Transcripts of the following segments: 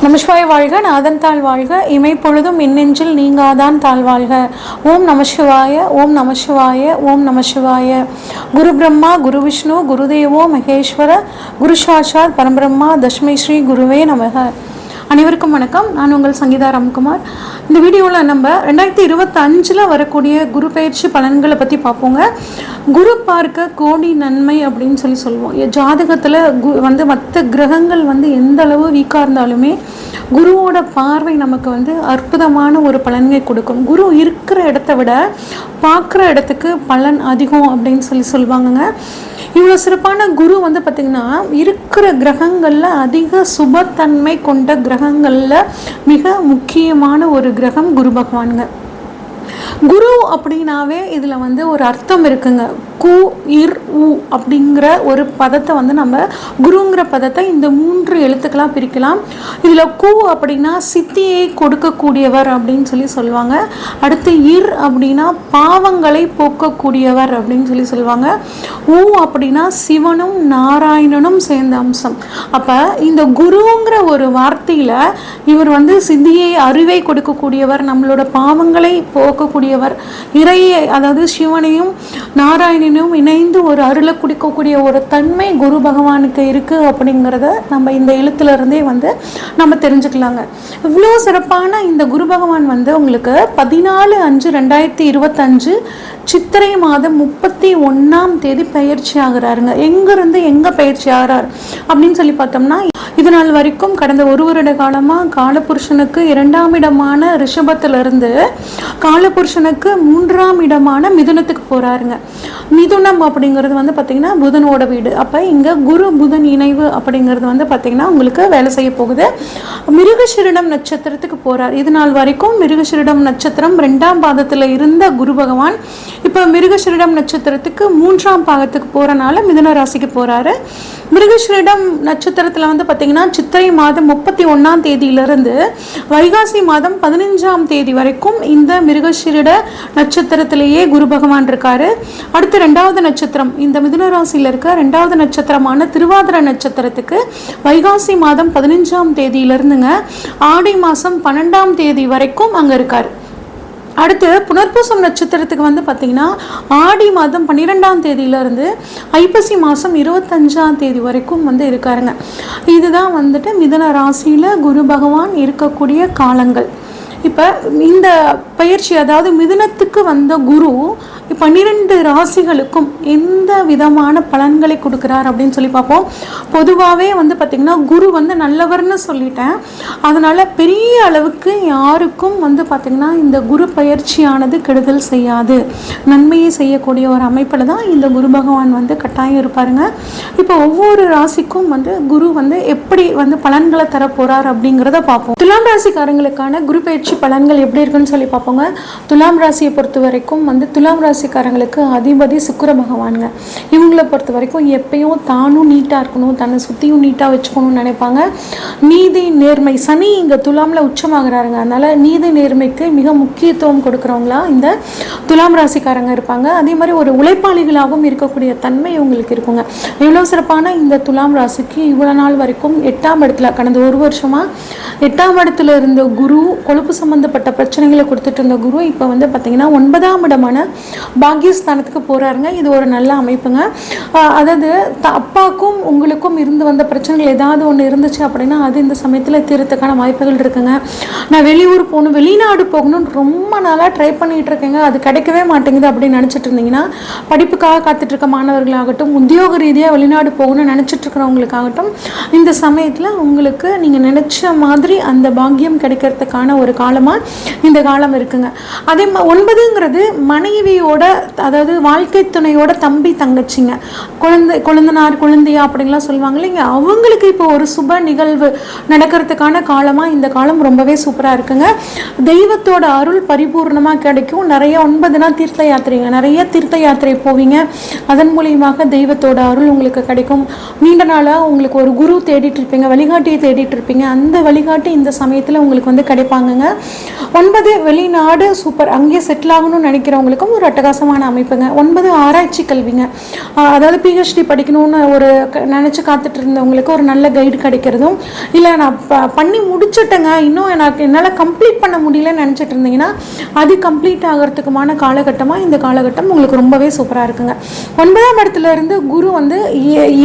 நமசிவாய வாழ்க, நாதன் தாழ் வாழ்க, இமைப்பொழுதும் இன்னெஞ்சில் நீங்காதான் தாழ் வாழ்க. ஓம் நமசிவாய, ஓம் நமசிவாய, ஓம் நமசிவாய. குரு பிரம்மா, குரு விஷ்ணு, குருதேவோ மகேஸ்வர, குரு சாட்சாத் பரம்பிரம்மா, தஸ்மை ஸ்ரீ குருவே நமக. அனைவருக்கும் வணக்கம். நான் உங்கள் சங்கீதா ராம்குமார். இந்த வீடியோவில் நம்ம 2025 வரக்கூடிய குரு பயிற்சி பலன்களை பற்றி பார்ப்போங்க. குரு பார்க்க கோடி நன்மை அப்படின்னு சொல்லுவோம். ஜாதகத்தில் மற்ற கிரகங்கள் எந்த அளவு வீக்காக இருந்தாலுமே குருவோட பார்வை நமக்கு அற்புதமான ஒரு பலன்களை கொடுக்கும். குரு இருக்கிற இடத்த விட பார்க்குற இடத்துக்கு பலன் அதிகம் அப்படின்னு சொல்லுவாங்கங்க. இவ்வளோ சிறப்பான குரு பார்த்திங்கன்னா இருக்கிற கிரகங்களில் அதிக சுபத்தன்மை கொண்ட கிரகங்களில் மிக முக்கியமான ஒரு கிரகம் குரு பகவானுங்க. குரு அப்படின்னாவே இதில் ஒரு அர்த்தம் இருக்குங்க. கு இர் உ அப்படிங்கிற ஒரு பதத்தை நம்ம குருங்கிற பதத்தை இந்த 3 எழுத்துக்களாக பிரிக்கலாம். இதில் கு அப்படின்னா சித்தியை கொடுக்கக்கூடியவர் அப்படின்னு சொல்லுவாங்க. அடுத்து இர் அப்படின்னா பாவங்களை போக்கக்கூடியவர் அப்படின்னு சொல்லுவாங்க. உ அப்படின்னா சிவனும் நாராயணனும் சேர்ந்த அம்சம். அப்போ இந்த குருங்கிற ஒரு வார்த்தையில் இவர் சித்தியை அறிவை கொடுக்கக்கூடியவர், நம்மளோட பாவங்களை போக்கக்கூடியவர், இறையை அதாவது சிவனையும் நாராயணனையும் இணைந்து ஒரு அருளை குடிக்கக்கூடிய ஒரு தன்மை குரு பகவானுக்கு இருக்கு அப்படிங்கிறத நம்ம இந்த எழுத்துல இருந்தே நம்ம தெரிஞ்சுக்கலாங்க. இவ்வளோ சிறப்பான இந்த குரு பகவான் உங்களுக்கு 14/5/2025 சித்திரை மாதம் 31ஆம் தேதி பயிற்சி ஆகிறாருங்க. எங்கிருந்து எங்க பயிற்சி ஆகிறார் அப்படின்னு பார்த்தோம்னா, இது நாள் வரைக்கும் கடந்த 1 வருட காலமாக காலபுருஷனுக்கு 2ஆம் இடமான ரிஷபத்திலிருந்து காலபுருஷனுக்கு 3ஆம் இடமான மிதுனத்துக்கு போகிறாருங்க. மிதுனம் அப்படிங்கிறது பார்த்திங்கன்னா புதனோட வீடு. அப்போ இங்கே குரு புதன் இணைவு அப்படிங்கிறது பார்த்திங்கன்னா உங்களுக்கு வேலை செய்ய போகுது. மிருகசீரிடம் நட்சத்திரத்துக்கு போகிறார். இது நாள் வரைக்கும் மிருகசீரிடம் நட்சத்திரம் 2ஆம் பாதத்தில் இருந்த குரு பகவான் இப்போ மிருகசீரிடம் நட்சத்திரத்துக்கு 3ஆம் பாகத்துக்கு போகிறனால மிதுன ராசிக்கு போகிறாரு. மிருகசீரிடம் நட்சத்திரத்தில் பார்த்திங்கன்னா சித்திரை மாதம் 31ஆம் தேதியிலிருந்து வைகாசி மாதம் 15ஆம் தேதி வரைக்கும் இந்த மிருகசீரிட நட்சத்திரத்திலேயே குரு பகவான் இருக்காரு. அடுத்து 2வது நட்சத்திரம், இந்த மிதுன ராசியில் இருக்க 2வது நட்சத்திரமான திருவாதிரை நட்சத்திரத்துக்கு வைகாசி மாதம் 15ஆம் தேதியிலிருந்துங்க ஆடி மாதம் 12ஆம் தேதி வரைக்கும் அங்கே இருக்கார். அடுத்து புனர்பூசம் நட்சத்திரத்துக்கு பார்த்திங்கன்னா ஆடி மாதம் 12ஆம் தேதியிலிருந்து ஐப்பசி மாதம் 25ஆம் தேதி வரைக்கும் இருக்காருங்க. இதுதான் மிதுன ராசியில் குரு பகவான் இருக்கக்கூடிய காலங்கள். இப்போ இந்த பயிற்சி அதாவது மிதுனத்துக்கு வந்த குரு 12 ராசிகளுக்கும் எந்த விதமான பலன்களை கொடுக்குறார் அப்படின்னு பார்ப்போம். பொதுவாகவே பார்த்திங்கன்னா குரு நல்லவர்னு சொல்லிட்டேன். அதனால் பெரிய அளவுக்கு யாருக்கும் பார்த்திங்கன்னா இந்த குரு பயிற்சியானது கெடுதல் செய்யாது, நன்மையை செய்யக்கூடிய ஒரு அமைப்பில் தான் இந்த குரு பகவான் கட்டாயம் இருப்பாருங்க. இப்போ ஒவ்வொரு ராசிக்கும் குரு எப்படி பலன்களை தர போகிறார் அப்படிங்கிறத பார்ப்போம். துலாம் ராசிக்காரங்களுக்கான குரு பயிற்சி பலன்கள் எப்படி இருக்குன்னு பார்ப்போங்க. துலாம் ராசியை பொறுத்த வரைக்கும் துலாம் ராசிக்காரங்களுக்கு அதிபதி சுக்கிர பகவானுங்க. இவங்களை பொறுத்த வரைக்கும் எப்பயும் தானும் நீட்டாக இருக்கணும், தன்னை சுற்றியும் நீட்டாக வச்சுக்கணும்னு நினைப்பாங்க. நீதி நேர்மை, சனி இங்கே துலாமில் உச்சமாகிறாருங்க. அதனால் நீதி நேர்மைக்கு மிக முக்கியத்துவம் கொடுக்குறவங்களா இந்த துலாம் ராசிக்காரங்க இருப்பாங்க. அதே மாதிரி ஒரு உழைப்பாளிகளாகவும் இருக்கக்கூடிய தன்மை இவங்களுக்கு இருக்குங்க. இவ்வளோ சிறப்பான இந்த துலாம் ராசிக்கு இவ்வளோ நாள் வரைக்கும் 8ஆம் இடத்துல கடந்த 1 வருஷமாக 8ஆம் இடத்துல இருந்த குரு கொழுப்பு சம்பந்தப்பட்ட பிரச்சனைகளை கொடுத்துட்டு இருந்த குரு இப்போ பார்த்திங்கன்னா 9ஆம் இடமான பாக்கியஸ்தானத்துக்கு போகிறாருங்க. இது ஒரு நல்ல அமைப்புங்க. அதாவது அப்பாவுக்கும் உங்களுக்கும் இருந்து வந்த பிரச்சனைகள் ஏதாவது ஒன்று இருந்துச்சு அப்படின்னா அது இந்த சமயத்தில் தீர்த்துக்கான வாய்ப்புகள் இருக்குங்க. நான் வெளியூர் போகணும், வெளிநாடு போகணும்னு ரொம்ப நாளாக ட்ரை பண்ணிகிட்டு இருக்கேங்க, அது கிடைக்கவே மாட்டேங்குது அப்படின்னு நினச்சிட்டு இருந்தீங்கன்னா, படிப்புக்காக காத்துட்டு இருக்க மாணவர்களாகட்டும், உத்தியோக ரீதியாக வெளிநாடு போகணும்னு நினச்சிட்டு இருக்கிறவங்களுக்காகட்டும், இந்த சமயத்தில் உங்களுக்கு நீங்கள் நினச்ச மாதிரி அந்த பாக்கியம் கிடைக்கிறதுக்கான ஒரு காலமாக இந்த காலம் இருக்குங்க. அதே 9ங்கிறது மனைவியோட, அதாவது வாழ்க்கை துணையோட தம்பி தங்கச்சிங்க, குழந்தனார் குழந்தையா அப்படின்லாம் சொல்லுவாங்க இல்லைங்க, அவங்களுக்கு இப்போ ஒரு சுப நிகழ்வு நடக்கிறதுக்கான காலமாக இந்த காலம் ரொம்பவே சூப்பராக இருக்குங்க. தெய்வத்தோட அருள் பரிபூர்ணமாக கிடைக்கும். நிறைய 9னா தீர்த்த யாத்திரைங்க, நிறைய தீர்த்த யாத்திரை போவீங்க. அதன் மூலியமாக தெய்வத்தோட அருள் உங்களுக்கு கிடைக்கும். நீண்ட நாளாக உங்களுக்கு ஒரு குரு தேடிட்டு இருப்பீங்க, வழிகாட்டியை தேடிட்டு இருப்பீங்க. அந்த வழிகாட்டி இந்த சமயத்தில் உங்களுக்கு கிடைப்பாங்கங்க. 9 வெளிநாடு சூப்பர், அங்கேயே செட்டில் ஆகணும்னு நினைக்கிறவங்களுக்கும் ஒரு அட்டகாசமான அமைப்புங்க. 9 ஆராய்ச்சி கல்விங்க. அதாவது பிஹெச்டி படிக்கணும்னு ஒரு நினச்சி காத்துட்டு இருந்தவங்களுக்கு ஒரு நல்ல கைடு கிடைக்கிறதும், இல்லை நான் பண்ணி முடிச்சுட்டேங்க இன்னும் எனக்கு என்னால் கம்ப்ளீட் பண்ண முடியலன்னு நினச்சிட்டு இருந்தீங்கன்னா அது கம்ப்ளீட் ஆகிறதுக்குமான காலகட்டமாக இந்த காலகட்டம் உங்களுக்கு ரொம்பவே சூப்பராக இருக்குங்க. 9ஆம் இடத்துல இருந்து குரு வந்து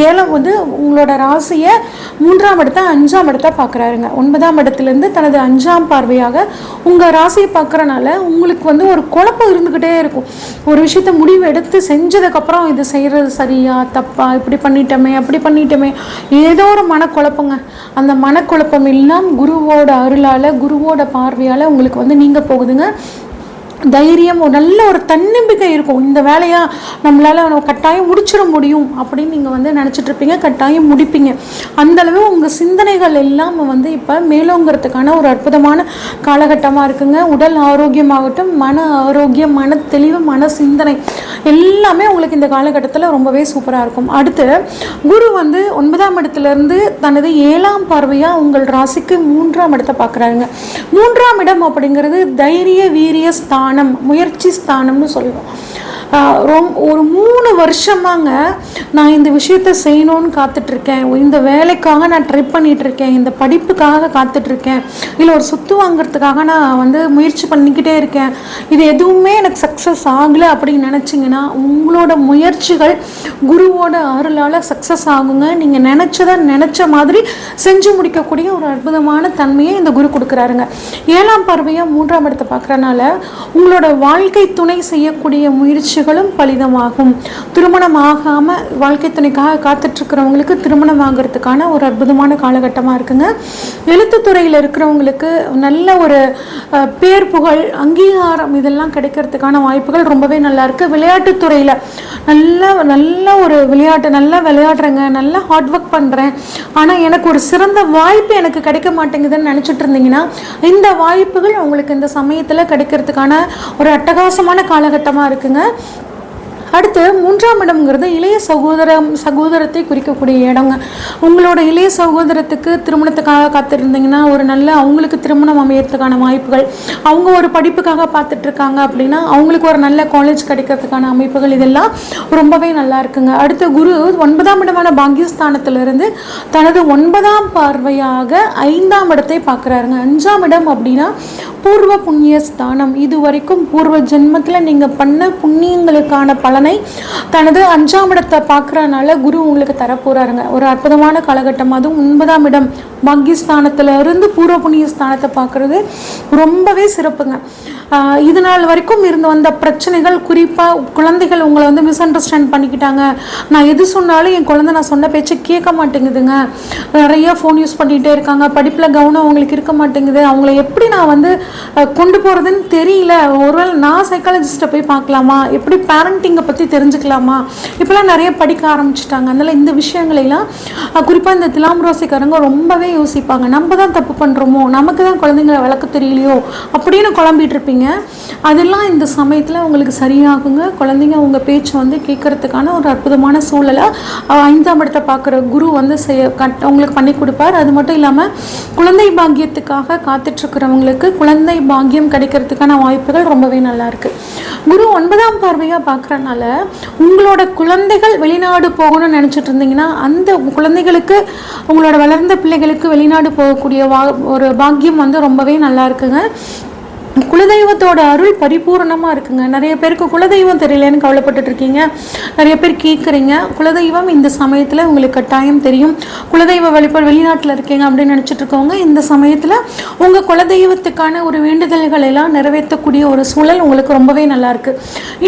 7 வந்து உங்களோட ராசியை 3ஆம் இடத்த 5ஆம் இடத்த பார்க்குறாருங்க. 9ஆம் இடத்துலேருந்து தனது 5ஆம் பார்வையாக உங்கள் ராசியை பார்க்குறனால உங்களுக்கு வந்து ஒரு குழப்பம் இருந்துக்கிட்டே இருக்கும். ஒரு விஷயத்த முடிவு எடுத்து செஞ்சதுக்கப்புறம் இது செய்கிறது சரியா தப்பா, இப்படி பண்ணிட்டோமே அப்படி பண்ணிட்டோமே, ஏதோ ஒரு மனக்குழப்பங்க. அந்த மனக்குழப்பம் எல்லாம் குருவோட அருளால் குருவோட பார்வையால் உங்களுக்கு வந்து நீங்கள் போகுதுங்க. தைரியம், நல்ல ஒரு தன்னம்பிக்கை இருக்கும். இந்த வேலையா நம்மளால் கட்டாயம் முடிச்சிட முடியும் அப்படின்னு நீங்கள் வந்து நினச்சிட்ருப்பீங்க, கட்டாயம் முடிப்பீங்க. அந்தளவு உங்கள் சிந்தனைகள் எல்லாம் வந்து இப்போ மேலோங்கிறதுக்கான ஒரு அற்புதமான காலகட்டமாக இருக்குங்க. உடல் ஆரோக்கியமாகட்டும், மன ஆரோக்கியம், மன தெளிவு, மன சிந்தனை எல்லாமே உங்களுக்கு இந்த காலகட்டத்தில் ரொம்பவே சூப்பராக இருக்கும். அடுத்து குரு வந்து 9ஆம் இடத்துலேருந்து தனது 7ஆம் பார்வையாக உங்கள் ராசிக்கு 3ஆம் இடத்தை பார்க்குறாருங்க. 3ஆம் இடம் அப்படிங்கிறது தைரிய வீரிய ஸ்தானம், முயற்சி ஸ்தானம்னு சொல்லுவோம். ஒரு 3 வருஷமாங்க நான் இந்த விஷயத்த செய்யணும்னு காத்துட்ருக்கேன், இந்த வேலைக்காக நான் ட்ரை பண்ணிகிட்ருக்கேன், இந்த படிப்புக்காக காத்துட்ருக்கேன், இல்லை ஒரு சொத்து வாங்கிறதுக்காக நான் வந்து முயற்சி பண்ணிக்கிட்டே இருக்கேன், இது எதுவுமே எனக்கு சக்ஸஸ் ஆகலை அப்படின்னு நினச்சிங்கன்னா உங்களோட முயற்சிகள் குருவோட அருளால் சக்ஸஸ் ஆகுங்க. நீங்கள் நினச்ச மாதிரி செஞ்சு முடிக்கக்கூடிய ஒரு அற்புதமான தன்மையை இந்த குரு கொடுக்குறாருங்க. 7ஆம் பார்வையாக 3ஆம் இடத்தை பார்க்குறனால உங்களோட வாழ்க்கை துணை செய்யக்கூடிய முயற்சிகளும் பலிதமாகும். திருமணம் ஆகாமல் வாழ்க்கை துணைக்காக காத்துட்ருக்கிறவங்களுக்கு திருமணம் ஆகிறதுக்கான ஒரு அற்புதமான காலகட்டமாக இருக்குங்க. எழுத்துத்துறையில் இருக்கிறவங்களுக்கு நல்ல ஒரு பேர் புகழ் அங்கீகாரம் இதெல்லாம் கிடைக்கிறதுக்கான வாய்ப்புகள் ரொம்பவே நல்லா இருக்குது. விளையாட்டுத்துறையில் நல்ல ஒரு நல்லா விளையாடுறேங்க, நல்லா ஹார்ட் ஒர்க் பண்ணுறேன், ஆனால் எனக்கு ஒரு சிறந்த வாய்ப்பு எனக்கு கிடைக்க மாட்டேங்குதுன்னு நினச்சிட்டு இருந்தீங்கன்னா இந்த வாய்ப்புகள் உங்களுக்கு இந்த சமயத்தில் கிடைக்கிறதுக்கான ஒரு அட்டகாசமான காலகட்டமாக இருக்குங்க. அடுத்து 3ஆம் இடம்ங்கிறது இளைய சகோதரத்தை குறிக்கக்கூடிய இடங்க. உங்களோட இளைய சகோதரத்துக்கு திருமணத்துக்காக காத்திருந்தீங்கன்னா ஒரு நல்ல அவங்களுக்கு திருமணம் அமையறதுக்கான வாய்ப்புகள், அவங்க ஒரு படிப்புக்காக பார்த்துட்ருக்காங்க அப்படின்னா அவங்களுக்கு ஒரு நல்ல காலேஜ் கிடைக்கிறதுக்கான அமைப்புகள் இதெல்லாம் ரொம்பவே நல்லா இருக்குங்க. அடுத்து குரு 9ஆம் இடமான பாக்கியஸ்தானத்திலிருந்து தனது 9ஆம் பார்வையாக 5ஆம் இடத்தை பார்க்குறாருங்க. 5ஆம் இடம் அப்படின்னா பூர்வ புண்ணிய ஸ்தானம். இது வரைக்கும் பூர்வ ஜென்மத்தில் நீங்கள் பண்ண புண்ணியங்களுக்கான பலனை தனது 5ஆம் இடத்தை பார்க்குறதுனால குரு உங்களுக்கு தரப்போறாருங்க. ஒரு அற்புதமான காலகட்டம். அதுவும் 9ஆம் இடம் பாக்கியஸ்தானத்தில் இருந்து பூர்வ புண்ணிய ஸ்தானத்தை பார்க்குறது ரொம்பவே சிறப்புங்க. இது நாள் வரைக்கும் இருந்து வந்த பிரச்சனைகள், குறிப்பாக குழந்தைகள் உங்களை வந்து மிஸ் அண்டர்ஸ்டாண்ட் பண்ணிக்கிட்டாங்க, நான் எது சொன்னாலும் என் குழந்தை நான் சொன்ன பேச்சை கேட்க மாட்டேங்குதுங்க, நிறைய ஃபோன் யூஸ் பண்ணிகிட்டே இருக்காங்க, படிப்பில் கவனம் அவங்களுக்கு இருக்க மாட்டேங்குது, அவங்கள எப்படி நான் வந்து கொண்டு போகிறதுன்னு தெரியல, ஒருவேளை நான் சைக்காலஜிஸ்ட்டை போய் பார்க்கலாமா, எப்படி பேரண்டிங்கை பற்றி தெரிஞ்சுக்கலாமா, இப்போலாம் நிறைய படிக்க ஆரம்பிச்சிட்டாங்க. அதனால் இந்த விஷயங்களெல்லாம் குறிப்பாக இந்த துலாம் ராசிக்காரங்க ரொம்பவே யோசிப்பாங்க. நம்ம தான் தப்பு பண்ணுறோமோ, நமக்கு தான் குழந்தைங்களை வளர்க்க தெரியலையோ அப்படின்னு குழம்பிட்டு இருப்பீங்க. அதெல்லாம் இந்த சமயத்தில் உங்களுக்கு சரியாகுங்க. குழந்தைங்க உங்கள் பேச்சு வந்து கேட்கறதுக்கான ஒரு அற்புதமான சூழலை 5ஆம் இடத்தை பார்க்குற குரு வந்து உங்களுக்கு பண்ணி கொடுப்பார். அது மட்டும் இல்லாமல் குழந்தை பாக்கியத்துக்காக காத்துட்ருக்கிறவங்களுக்கு குழந்தை பாக்கியம் கிடைக்கிறதுக்கான வாய்ப்புகள் ரொம்பவே நல்லா இருக்குது. குரு 9ஆம் பார்வையாக பார்க்குறனால உங்களோட குழந்தைகள் வெளிநாடு போகணும்னு நினச்சிட்டு இருந்தீங்கன்னா அந்த குழந்தைகளுக்கு உங்களோட வளர்ந்த பிள்ளைகளுக்கு வெளிநாடு போகக்கூடிய ஒரு பாக்கியம் வந்து ரொம்பவே நல்லா இருக்குங்க. குலதெய்வத்தோட அருள் பரிபூர்ணமாக இருக்குங்க. நிறைய பேருக்கு குலதெய்வம் தெரியலன்னு கவலைப்பட்டு இருக்கீங்க, நிறைய பேர் கேட்குறீங்க. குலதெய்வம் இந்த சமயத்தில் உங்களுக்கு கட்டாயம் தெரியும். குலதெய்வ வழிபாடு வெளிநாட்டில் இருக்கீங்க அப்படின்னு நினச்சிட்டு இருக்கவங்க இந்த சமயத்தில் உங்கள் குலதெய்வத்துக்கான ஒரு வேண்டுதல்கள் எல்லாம் நிறைவேற்றக்கூடிய ஒரு சூழல் உங்களுக்கு ரொம்பவே நல்லா இருக்குது.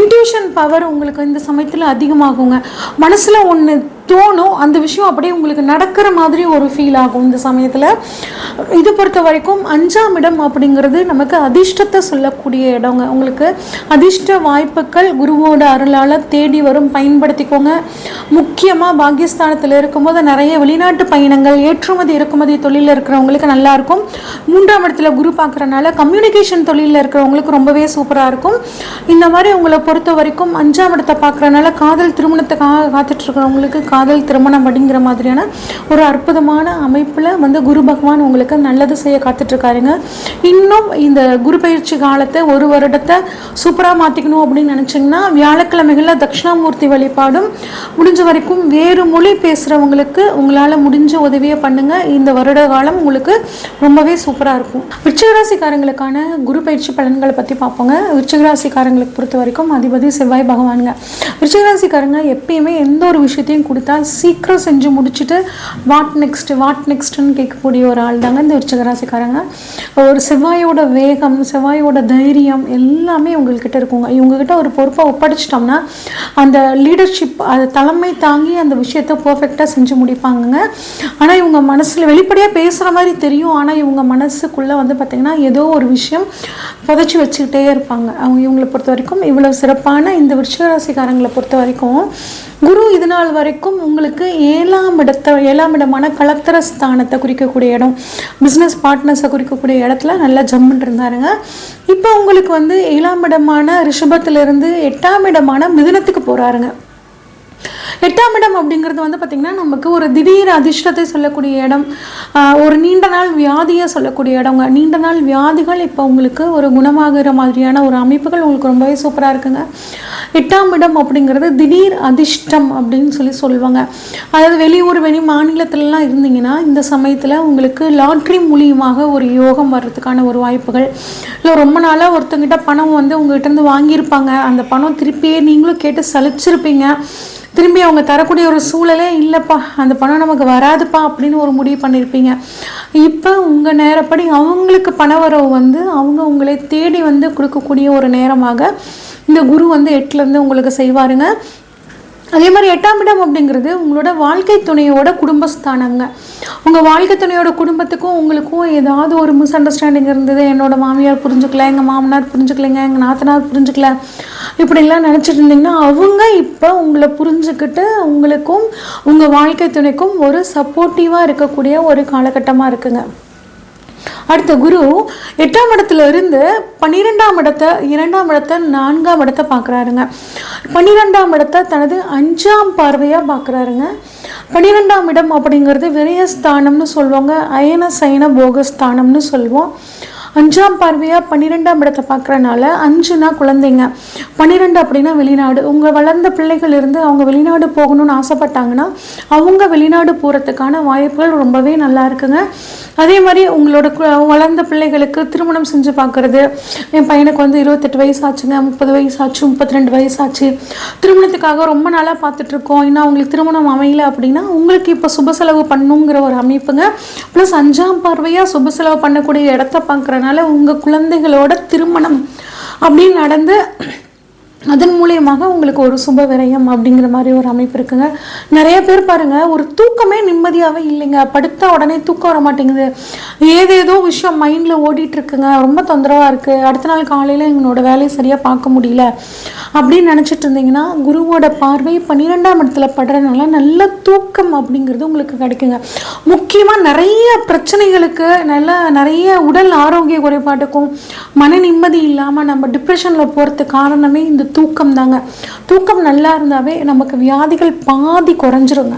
இன்ட்யூஷன் பவர் உங்களுக்கு இந்த சமயத்தில் அதிகமாகுங்க. மனசில் ஒன்று தோணும், அந்த விஷயம் அப்படியே உங்களுக்கு நடக்கிற மாதிரி ஒரு ஃபீல் ஆகும் இந்த சமயத்தில். இது பொறுத்த வரைக்கும் 5ஆம் இடம் அப்படிங்கிறது நமக்கு அதிர்ஷ்டத்தை சொல்லக்கூடிய இடங்க. உங்களுக்கு அதிர்ஷ்ட வாய்ப்புகள் குருவோட அருளால் தேடி வரும், பயன்படுத்திக்கோங்க. முக்கியமாக பாக்கியஸ்தானத்தில் இருக்கும்போது நிறைய வெளிநாட்டு பயணங்கள், ஏற்றுமதி இறக்குமதி தொழிலில் இருக்கிறவங்களுக்கு நல்லாயிருக்கும். 3ஆம் இடத்துல குரு பார்க்குறனால கம்யூனிகேஷன் தொழிலில் இருக்கிறவங்களுக்கு ரொம்பவே சூப்பராக இருக்கும். இந்த மாதிரி உங்களை பொறுத்த வரைக்கும் 5ஆம் இடத்தை பார்க்குறனால காதல் திருமணத்துக்காக காத்துட்ருக்கிறவங்களுக்கு காதல் திருமணம் அப்படிங்கிற மாதிரியான ஒரு அற்புதமான அமைப்பில் வந்து குரு பகவான் உங்களுக்கு நல்லது செய்ய காத்துட்ருக்காருங்க. இன்னும் இந்த குரு பயிற்சி பயிற்சி காலத்தை ஒரு வருடத்தை சூப்பராக மாற்றிக்கணும் அப்படின்னு நினச்சிங்கன்னா வியாழக்கிழமைகளில் தட்சிணாமூர்த்தி வழிபாடும், முடிஞ்ச வரைக்கும் வேறு மொழி பேசுகிறவங்களுக்கு உங்களால் முடிஞ்ச உதவியை பண்ணுங்கள். இந்த வருட காலம் உங்களுக்கு ரொம்பவே சூப்பராக இருக்கும். விருச்சிகராசிக்காரங்களுக்கான குரு பயிற்சி பலன்களை பற்றி பார்ப்போங்க. விருச்சிகராசிக்காரங்களுக்கு பொறுத்த வரைக்கும் அதிபதி செவ்வாய் பகவானுங்க. விருச்சிகராசிக்காரங்க எப்பயுமே எந்த ஒரு விஷயத்தையும் கொடுத்தா சீக்கிரம் செஞ்சு முடிச்சுட்டு வாட் நெக்ஸ்ட்னு கேட்கக்கூடிய ஒரு ஆள் தாங்க இந்த விருச்சிகராசிக்காரங்க. ஒரு செவ்வாயோட வேகம், செவ்வாயோட தைரியம் எல்லாமே உங்கள்கிட்ட இருக்குங்க. இவங்ககிட்ட ஒரு பொறுப்பை ஒப்படைச்சிட்டோம்னா அந்த லீடர்ஷிப், அது தலைமை தாங்கி அந்த விஷயத்தை பர்ஃபெக்டாக செஞ்சு முடிப்பாங்கங்க. ஆனால் இவங்க மனசில் வெளிப்படையாக பேசுகிற மாதிரி தெரியும், ஆனால் இவங்க மனசுக்குள்ளே வந்து பார்த்திங்கன்னா ஏதோ ஒரு விஷயம் புதைச்சி வச்சுக்கிட்டே இருப்பாங்க. இவங்களை பொறுத்த வரைக்கும் இவ்வளோ சிறப்பான இந்த விருச்சிகராசிக்காரங்களை பொறுத்த வரைக்கும் குரு இது நாள் வரைக்கும் உங்களுக்கு ஏழாம் இடமான கலத்திர ஸ்தானத்தை குறிக்கக்கூடிய இடம், பிஸ்னஸ் பார்ட்னர்ஸை குறிக்கக்கூடிய இடத்துல நல்லா ஜம்முன்னு இருந்தாருங்க. இப்போ உங்களுக்கு வந்து 7ஆம் இடமான ரிஷபத்திலிருந்து 8ஆம் இடமான மிதுனத்துக்கு போகிறாருங்க. 8ஆம் இடம் அப்படிங்கிறது வந்து பார்த்திங்கன்னா நமக்கு ஒரு திடீர் அதிர்ஷ்டத்தை சொல்லக்கூடிய இடம், ஒரு நீண்ட நாள் வியாதியை சொல்லக்கூடிய இடங்க. நீண்ட நாள் வியாதிகள் இப்போ உங்களுக்கு ஒரு குணமாகிற மாதிரியான ஒரு அமைப்புகள் உங்களுக்கு ரொம்பவே சூப்பராக இருக்குங்க. 8ஆம் இடம் அப்படிங்கிறது திடீர் அதிர்ஷ்டம் அப்படின்னு சொல்லுவாங்க. அதாவது வெளியூர் வெளி மாநிலத்திலலாம் இருந்தீங்கன்னா இந்த சமயத்தில் உங்களுக்கு லாட்ரி மூலியமாக ஒரு யோகம் வர்றதுக்கான ஒரு வாய்ப்புகள், இல்லை ரொம்ப நாளாக ஒருத்தங்கிட்ட பணம் வந்து உங்கள்கிட்ட இருந்து வாங்கியிருப்பாங்க, அந்த பணம் திருப்பியே நீங்களும் கேட்டு சலிச்சிருப்பீங்க, திரும்பி அவங்க தரக்கூடிய ஒரு சூழலே இல்லைப்பா, அந்த பணம் நமக்கு வராதுப்பா அப்படின்னு ஒரு முடிவு பண்ணியிருப்பீங்க. இப்போ உங்கள் நேரப்படி அவங்களுக்கு பண வரவு வந்து அவங்க உங்களை தேடி வந்து கொடுக்கக்கூடிய ஒரு நேரமாக இந்த குரு வந்து 8லேருந்து உங்களுக்கு செய்வாருங்க. அதே மாதிரி 8ஆம் இடம் அப்படிங்கிறது உங்களோட வாழ்க்கை துணையோட குடும்பஸ்தானங்க. உங்கள் வாழ்க்கை துணையோட குடும்பத்துக்கும் உங்களுக்கும் ஏதாவது ஒரு மிஸ் அண்டர்ஸ்டாண்டிங் இருந்தது, என்னோடய மாமியார் புரிஞ்சுக்கல, எங்கள் மாமனார் புரிஞ்சுக்கலைங்க, எங்கள் நாத்தனார் புரிஞ்சுக்கல, இப்படிலாம் நினச்சிட்டு இருந்தீங்கன்னா அவங்க இப்போ உங்களை புரிஞ்சுக்கிட்டு உங்களுக்கும் உங்கள் வாழ்க்கை துணைக்கும் ஒரு சப்போர்ட்டிவாக இருக்கக்கூடிய ஒரு காலகட்டமாக இருக்குங்க. அடுத்த குரு 8ஆம் இடத்துல இருந்து 12ஆம் இடத்தை, 2ஆம் இடத்தை, 4ஆம் இடத்தை பார்க்குறாருங்க. 12ஆம் இடத்தை தனது 5ஆம் பார்வையாக பார்க்குறாருங்க. 12ஆம் இடம் அப்படிங்கிறது விரயஸ்தானம்னு சொல்லுவாங்க, அயன சயன போகஸ்தானம்னு சொல்லுவோம். 5ஆம் பார்வையாக 12ஆம் இடத்தை பார்க்குறனால 5னா குழந்தைங்க, 12 அப்படின்னா வெளிநாடு. உங்கள் வளர்ந்த பிள்ளைகள் இருந்து அவங்க வெளிநாடு போகணும்னு ஆசைப்பட்டாங்கன்னா அவங்க வெளிநாடு போகிறதுக்கான வாய்ப்புகள் ரொம்பவே நல்லா இருக்குங்க. அதே மாதிரி உங்களோட வளர்ந்த பிள்ளைகளுக்கு திருமணம் செஞ்சு பார்க்குறது, என் பையனுக்கு வந்து 28 வயசு ஆச்சுங்க, 30 வயசு ஆச்சு, 32 வயசு ஆச்சு, திருமணத்துக்காக ரொம்ப நாளாக பார்த்துட்ருக்கோம், இன்னும் அவங்களுக்கு திருமணம் அமையலை அப்படின்னா உங்களுக்கு இப்போ சுப செலவு பண்ணுங்கிற ஒரு அமைப்புங்க. ப்ளஸ் 5ஆம் பார்வையாக சுப செலவு பண்ணக்கூடிய இடத்த பார்க்குறனால உங்கள் குழந்தைகளோட திருமணம் அப்படின்னு நடந்து அதன் மூலியமாக உங்களுக்கு ஒரு சுப விரயம் அப்படிங்கிற மாதிரி ஒரு அமைப்பு இருக்குங்க. நிறைய பேர் பாருங்கள், ஒரு தூக்கமே நிம்மதியாகவே இல்லைங்க, படுத்தா உடனே தூக்கம் வர மாட்டேங்குது, ஏதேதோ விஷயம் மைண்டில் ஓடிட்டுருக்குங்க, ரொம்ப தொந்தரவாக இருக்குது, அடுத்த நாள் காலையில் எங்களோட வேலையை சரியாக பார்க்க முடியல அப்படின்னு நினச்சிட்டு இருந்தீங்கன்னா குருவோட பார்வை 12ஆம் இடத்துல படுறதுனால நல்ல தூக்கம் அப்படிங்கிறது உங்களுக்கு கிடைக்குங்க. முக்கியமாக நிறைய பிரச்சனைகளுக்கு நிறைய உடல் ஆரோக்கிய குறைபாட்டுக்கும் மன நிம்மதி இல்லாமல் நம்ம டிப்ரெஷனில் போகிறதுக்கு காரணமே இந்த தூக்கம் தாங்க. தூக்கம் நல்லா இருந்தாவே நமக்கு வியாதிகள் பாதி குறைஞ்சிருங்க.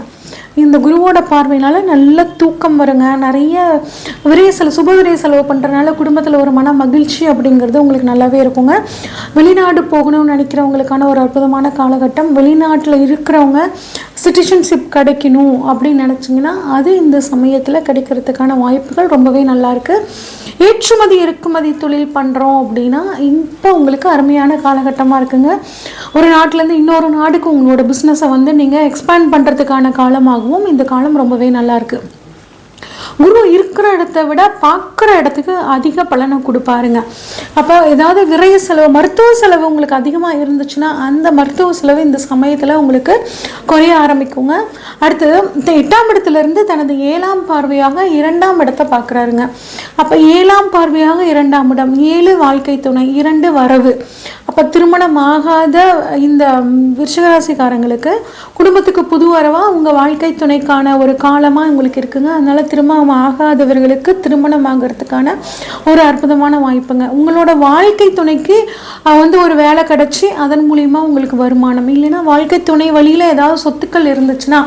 இந்த குருவோட பார்வையினால நல்ல தூக்கம் வருங்க. நிறைய சுப விரைய செலவு பண்ணுறதுனால குடும்பத்தில் ஒரு மன மகிழ்ச்சி அப்படிங்கிறது உங்களுக்கு நல்லாவே இருக்குங்க. வெளிநாடு போகணும்னு நினைக்கிறவங்களுக்கான ஒரு அற்புதமான காலகட்டம். வெளிநாட்டில் இருக்கிறவங்க சிட்டிசன்ஷிப் கிடைக்கணும் அப்படின்னு நினச்சிங்கன்னா அது இந்த சமயத்தில் கிடைக்கிறதுக்கான வாய்ப்புகள் ரொம்பவே நல்லாயிருக்கு. ஏற்றுமதி இறக்குமதி தொழில் பண்ணுறோம் அப்படின்னா இப்போ உங்களுக்கு அருமையான காலகட்டமாக இருக்குங்க. ஒரு நாட்டிலேருந்து இன்னொரு நாடுக்கு உங்களோட பிஸ்னஸை வந்து நீங்கள் எக்ஸ்பேண்ட் பண்ணுறதுக்கான காலமாகவும் இந்த காலம் ரொம்பவே நல்லாயிருக்கு. குரு இருக்கிற இடத்த விட பார்க்குற இடத்துக்கு அதிக பலனை கொடுப்பாருங்க. அப்போ ஏதாவது விரைய செலவு, மருத்துவ செலவு உங்களுக்கு அதிகமாக இருந்துச்சுன்னா அந்த மருத்துவ செலவு இந்த சமயத்தில் உங்களுக்கு குறைய ஆரம்பிக்குங்க. அடுத்து 8ஆம் இடத்துலேருந்து தனது 7ஆம் பார்வையாக 2ஆம் இடத்தை பார்க்குறாருங்க. அப்போ 7ஆம் பார்வையாக 2ஆம் இடம், 7 வாழ்க்கை துணை, 2 வரவு. அப்போ திருமணம் ஆகாத இந்த விருச்சிகராசிக்காரங்களுக்கு குடும்பத்துக்கு புது வரவாக உங்கள் வாழ்க்கை துணைக்கான ஒரு காலமாக உங்களுக்கு இருக்குங்க. அதனால் திருமணம் திருமணம் ஆகாதவர்களுக்கு திருமணம் ஆகிறதுக்கான ஒரு அற்புதமான வாய்ப்புங்க. உங்களோட வாழ்க்கை துணைக்கு வந்து ஒரு வேலை கிடைச்சி அதன் மூலியமாக உங்களுக்கு வருமானம், இல்லைன்னா வாழ்க்கை துணை வழியில் ஏதாவது சொத்துக்கள் இருந்துச்சுன்னா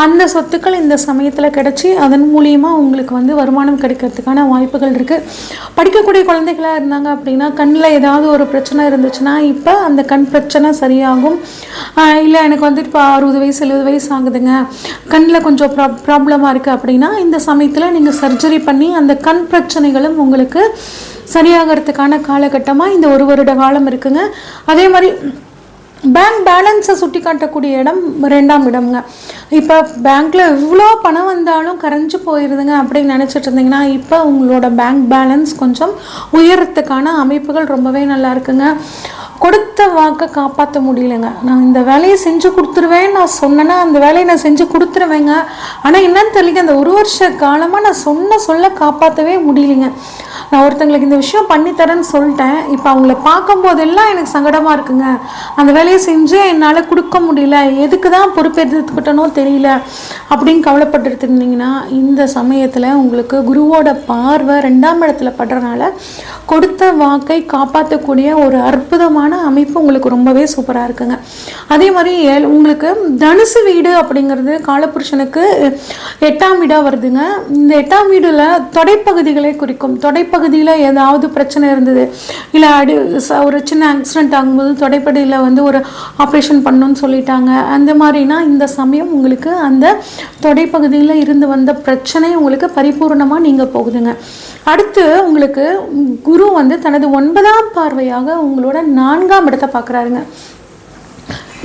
அந்த சொத்துக்கள் இந்த சமயத்தில் கிடைச்சி அதன் மூலியமாக உங்களுக்கு வந்து வருமானம் கிடைக்கிறதுக்கான வாய்ப்புகள் இருக்குது. படிக்கக்கூடிய குழந்தைகளாக இருந்தாங்க அப்படின்னா கண்ணில் ஏதாவது ஒரு பிரச்சனை இருந்துச்சுன்னா இப்போ அந்த கண் பிரச்சனை சரியாகும். இல்லை எனக்கு வந்துட்டு இப்போ 60 வயசு 70 வயசு ஆகுதுங்க, கண்ணில் கொஞ்சம் ப்ராப்ளமாக இருக்குது அப்படின்னா இந்த சமயத்தில் நீங்கள் சர்ஜரி பண்ணி அந்த கண் பிரச்சனைகளும் உங்களுக்கு சரியாகிறதுக்கான காலகட்டமாக இந்த 1 வருட காலம் இருக்குங்க. அதே மாதிரி பேங்க் பேலன்ஸை சுட்டி காட்டக்கூடிய இடம் 2ஆம் இடம்ங்க. இப்போ பேங்க்கில் எவ்வளோ பணம் வந்தாலும் கரைஞ்சி போயிடுதுங்க அப்படின்னு நினச்சிட்டு இருந்தீங்கன்னா இப்போ உங்களோட பேங்க் பேலன்ஸ் கொஞ்சம் உயரத்துக்கான அமைப்புகள் ரொம்பவே நல்லா இருக்குங்க. கொடுத்த வாக்கை காப்பாற்ற முடியலைங்க. நான் இந்த வேலையை செஞ்சு கொடுத்துருவேன் நான் சொன்னேன்னா அந்த வேலையை நான் செஞ்சு கொடுத்துருவேங்க, ஆனால் என்னன்னு தெரியல அந்த 1 வருஷ காலமாக நான் சொல்ல காப்பாற்றவே முடியலைங்க. நான் ஒருத்தங்களுக்கு இந்த விஷயம் பண்ணித்தரேன்னு சொல்லிட்டேன், இப்போ அவங்கள பார்க்கும்போதெல்லாம் எனக்கு சங்கடமாக இருக்குங்க, அந்த வேலையை செஞ்சு என்னால் கொடுக்க முடியல, எதுக்கு தான் பொறுப்பேற்றுக்கிட்டனோ தெரியல அப்படின்னு கவலைப்பட்டு இருந்தீங்கன்னா இந்த சமயத்தில் உங்களுக்கு குருவோட பார்வை 2ஆம் இடத்துல படுறதுனால கொடுத்த வாக்கை காப்பாற்றக்கூடிய ஒரு அற்புதமான அமைப்பு உங்களுக்கு ரொம்பவே சூப்பராக இருக்குங்க. அதே மாதிரி உங்களுக்கு தனுசு வீடு அப்படிங்கிறது காலபுருஷனுக்கு 8ஆம் வீடாக வருதுங்க. இந்த 8ஆம் வீடுல தொடைப்பகுதிகளை குறிக்கும். தொடைப்பகுதியில் ஏதாவது பிரச்சனை இருந்தது, இல்லை ஒரு சின்ன ஆக்சிடென்ட் ஆகும்போது தொடைப்பகுதியில் வந்து ஒரு ஆப்ரேஷன் பண்ணணும்னு சொல்லிட்டாங்க, அந்த மாதிரினா இந்த சமயம் உங்களுக்கு அந்த தொடைப்பகுதியில் இருந்து வந்த பிரச்சனை உங்களுக்கு பரிபூர்ணமாக நீங்கள் போகுதுங்க. அடுத்து உங்களுக்கு குரு வந்து தனது 9ஆம் பார்வையாக உங்களோட 4ஆம் இடத்தை பார்க்குறாருங்க.